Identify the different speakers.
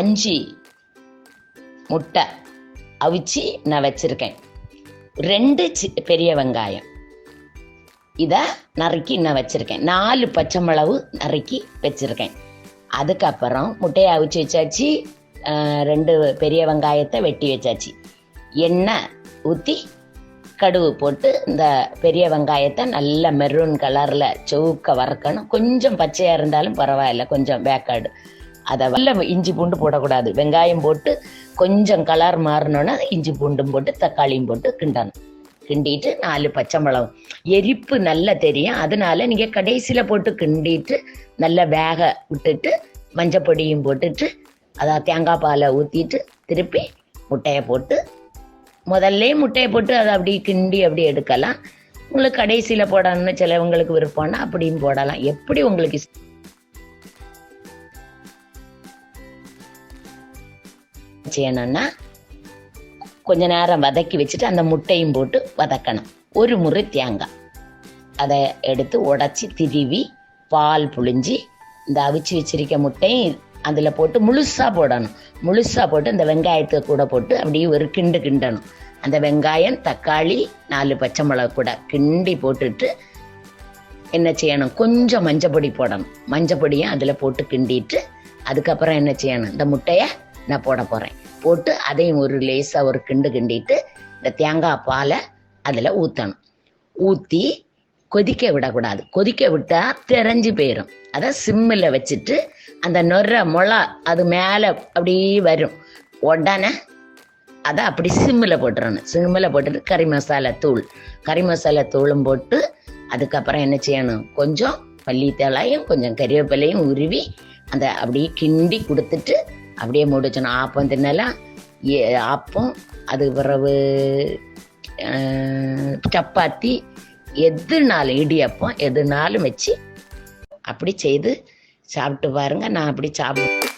Speaker 1: 5 முட்டை அவிச்சு நான் வச்சுருக்கேன். 2 பெரிய வெங்காயம் இதை நறுக்கி நான் வச்சுருக்கேன். 4 பச்சை மிளகு நறுக்கி வச்சுருக்கேன். அதுக்கப்புறம் முட்டையை அவிச்சு வச்சாச்சு. 2 பெரிய வெங்காயத்தை வெட்டி வச்சாச்சு. எண்ணெய் ஊற்றி கடுகு போட்டு இந்த பெரிய வெங்காயத்தை நல்ல மெரூன் கலரில் செவுக்க வறுக்கணும். கொஞ்சம் பச்சையாக இருந்தாலும் பரவாயில்ல, கொஞ்சம் வேக்காடு. அதை நல்ல இஞ்சி பூண்டு போடக்கூடாது. வெங்காயம் போட்டு கொஞ்சம் கலர் மாறினோன்னா இஞ்சி பூண்டும் போட்டு தக்காளியும் போட்டு கிண்டணும். கிண்டிட்டு 4 பச்சை மிளகு. எரிப்பு நல்லா தெரியும், அதனால நீங்கள் கடைசியில் போட்டு கிண்டிட்டு நல்லா வேக விட்டுட்டு மஞ்சப்பொடியும் போட்டுட்டு அதை தேங்காய் பாலை ஊற்றிட்டு திருப்பி முட்டையை போட்டு முதல்ல முட்டையை போட்டு அதை அப்படி கிண்டி அப்படி எடுக்கலாம். உங்களுக்கு கடைசியில் போடணும்னு சிலவங்களுக்கு விருப்பம்னா அப்படியும் போடலாம். எப்படி உங்களுக்கு செய்யணும்னா கொஞ்ச நேரம் வதக்கி வச்சுட்டு அந்த முட்டையும் போட்டு வதக்கணும். 1 முறை தேங்காய் அதை எடுத்து உடச்சி திருவி பால் புழிஞ்சி இந்த அவிச்சு வச்சிருக்க முட்டையும் அதில் போட்டு முழுசாக போடணும். முழுசாக போட்டு இந்த வெங்காயத்தை கூட போட்டு அப்படியே ஒரு கிண்டணும். அந்த வெங்காயம் தக்காளி 4 பச்சை மிளகு கூட கிண்டி போட்டுட்டு என்ன செய்யணும், கொஞ்சம் மஞ்சப்பொடி போடணும். மஞ்சப்பொடியும் அதில் போட்டு கிண்டிட்டு அதுக்கப்புறம் என்ன செய்யணும், இந்த முட்டையை நான் போட போகிறேன். போட்டு அதையும் ஒரு லேசாக ஒரு கிண்டிட்டு இந்த தேங்காய் பாலை அதில் ஊற்றணும். ஊற்றி கொதிக்க விடக்கூடாது. கொதிக்க விட்டால் தெரிஞ்சு போயிடும். அதை சிம்மில் வச்சுட்டு அந்த முளை அது மேலே அப்படியே வரும். உடனே அதை அப்படி சிம்மில் போட்டுறணும். சிம்மில் போட்டுட்டு கறி மசாலா தூளும் போட்டு அதுக்கப்புறம் என்ன செய்யணும், கொஞ்சம் பள்ளித்தலையும் கொஞ்சம் கறிவேப்பிலையும் உருவி அந்த அப்படியே கிண்டி கொடுத்துட்டு அப்படியே முடிச்சணும். ஆப்பம் தின்னலாம், ஆப்பம், அதுக்கு பிறகு சப்பாத்தி, எதுனாலும் இடியாப்பம் எதுனாலும் வச்சு அப்படி செய்து சாப்பிட்டு பாருங்க. நான் அப்படி சாப்பிடுவேன்.